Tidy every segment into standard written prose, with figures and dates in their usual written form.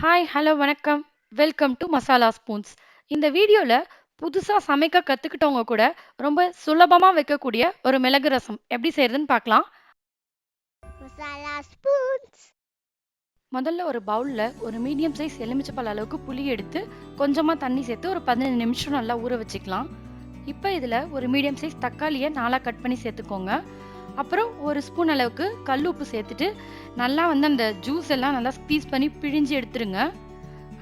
Hi, hello, வணக்கம். Welcome to masala spoons. இந்த வீடியோல புதுசா சமைக்க கத்துக்கிட்டவங்க கூட ரொம்ப சுலபமா வைக்கக்கூடிய ஒரு மிளகு ரசம் எப்படி செய்யறதுன்னு பார்க்கலாம். Masala spoons. முதல்ல ஒரு பவுல்ல ஒரு மீடியம் சைஸ் எலுமிச்சைப்பழ அளவுக்கு புளி எடுத்து கொஞ்சமா தண்ணி சேர்த்து ஒரு 15 நிமிஷம் நல்லா ஊற வச்சுக்கலாம். இப்போ இதுல ஒரு மீடியம் சைஸ் தக்காளியை நாலா கட் பண்ணி சேர்த்துக்கோங்க. அப்புறம் ஒரு ஸ்பூன் அளவுக்கு கல் உப்பு சேர்த்துட்டு நல்லா அந்த ஜூஸ் எல்லாம் நல்லா ஸ்பீஸ் பண்ணி பிழிஞ்சு எடுத்துருங்க.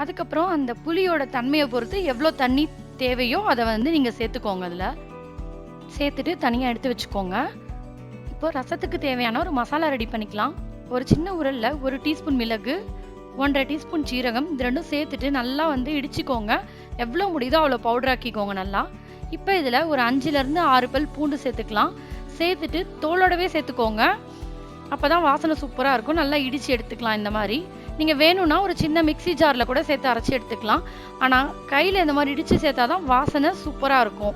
அதுக்கப்புறம் அந்த புளியோட தன்மையை பொறுத்து எவ்வளோ தண்ணி தேவையோ அதை நீங்கள் சேர்த்துக்கோங்க. அதில் சேர்த்துட்டு தனியாக எடுத்து வச்சுக்கோங்க. இப்போ ரசத்துக்கு தேவையான ஒரு மசாலா ரெடி பண்ணிக்கலாம். ஒரு சின்ன உரலில் 1 டீஸ்பூன் மிளகு, 1.5 டீஸ்பூன் சீரகம், இது ரெண்டும் சேர்த்துட்டு நல்லா இடிச்சுக்கோங்க. எவ்வளோ முடியுதோ அவ்வளோ பவுடர் ஆக்கிக்கோங்க நல்லா. இப்போ இதில் ஒரு 5லேருந்து 6 பல் பூண்டு சேர்த்துக்கலாம். சேர்த்துட்டு தோலோடவே சேர்த்துக்கோங்க. அப்போ தான் வாசனை சூப்பராக இருக்கும். நல்லா இடித்து எடுத்துக்கலாம். இந்த மாதிரி நீங்கள் வேணும்னா ஒரு சின்ன மிக்சி ஜாரில் கூட சேர்த்து அரைச்சி எடுத்துக்கலாம். ஆனால் கையில் இந்த மாதிரி இடித்து சேர்த்தா தான் வாசனை சூப்பராக இருக்கும்.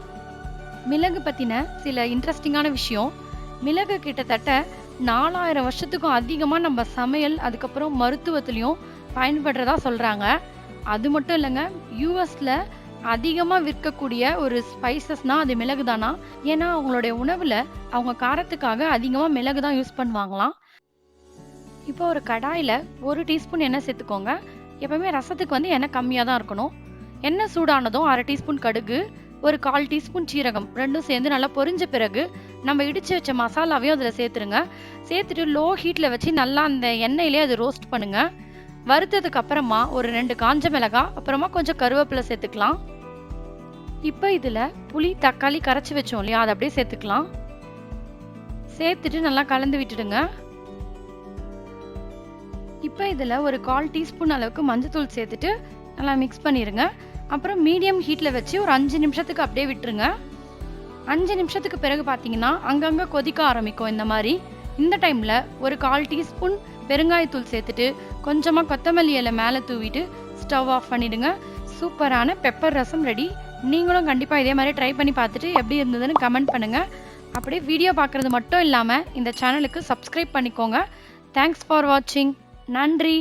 மிளகு பற்றின சில இன்ட்ரெஸ்டிங்கான விஷயம். மிளகு கிட்டத்தட்ட 4000 வருஷத்துக்கும் அதிகமாக நம்ம சமையல் அதுக்கப்புறம் மருத்துவத்துலேயும் பயன்படுறதா சொல்கிறாங்க. அது மட்டும் இல்லைங்க, யூஎஸில் அதிகமாக விற்கக்கூடிய ஒரு ஸ்பைசஸ்னால் அது மிளகு தானா. ஏன்னா அவங்களுடைய உணவில் அவங்க காரத்துக்காக அதிகமாக மிளகு தான் யூஸ் பண்ணுவாங்களாம். இப்போ ஒரு கடாயில் 1 டீஸ்பூன் எண்ணெய் சேர்த்துக்கோங்க. எப்பவுமே ரசத்துக்கு எண்ணெய் கம்மியாக தான் இருக்கணும். எண்ணெய் சூடானதும் 1/2 டீஸ்பூன் கடுகு, ஒரு 1/4 டீஸ்பூன் சீரகம் ரெண்டும் சேர்ந்து நல்லா பொரிஞ்ச பிறகு நம்ம இடித்து வச்ச மசாலாவையும் அதில் சேர்த்துருங்க. சேர்த்துட்டு லோ ஹீட்டில் வச்சு நல்லா அந்த எண்ணெயிலே அது ரோஸ்ட் பண்ணுங்க. வறுத்ததுக்கு அப்புறமா ஒரு 2 காஞ்ச மிளகாய், அப்புறமா கொஞ்சம் கருவேப்பிலை சேர்த்துக்கலாம். இப்போ இதில் புளி தக்காளி கரைச்சி வச்சோம் இல்லையா, அதை அப்படியே சேர்த்துக்கலாம். சேர்த்துட்டு நல்லா கலந்து விட்டுடுங்க. இப்போ இதில் ஒரு 1/4 டீஸ்பூன் அளவுக்கு மஞ்சத்தூள் சேர்த்துட்டு நல்லா மிக்ஸ் பண்ணிடுங்க. அப்புறம் மீடியம் ஹீட்டில் வச்சு ஒரு 5 நிமிஷத்துக்கு அப்படியே விட்டுருங்க. 5 நிமிஷத்துக்கு பிறகு பார்த்தீங்கன்னா அங்கங்கே கொதிக்க ஆரம்பிக்கும் இந்த மாதிரி. இந்த டைமில் ஒரு 1/4 டீஸ்பூன் பெருங்காயத்தூள் சேர்த்துட்டு கொஞ்சமாக கொத்தமல்லி இலை மேலே தூவிட்டு ஸ்டவ் ஆஃப் பண்ணிடுங்க. சூப்பரான பெப்பர் ரசம் ரெடி. நீங்களும் கண்டிப்பாக இதே மாதிரி ட்ரை பண்ணி பார்த்துட்டு எப்படி இருந்ததுன்னு கமெண்ட் பண்ணுங்கள். அப்படியே வீடியோ பார்க்குறது மட்டும் இல்லாமல் இந்த சேனலுக்கு சப்ஸ்கிரைப் பண்ணிக்கோங்க. தேங்க்ஸ் ஃபார் வாட்சிங். நன்றி.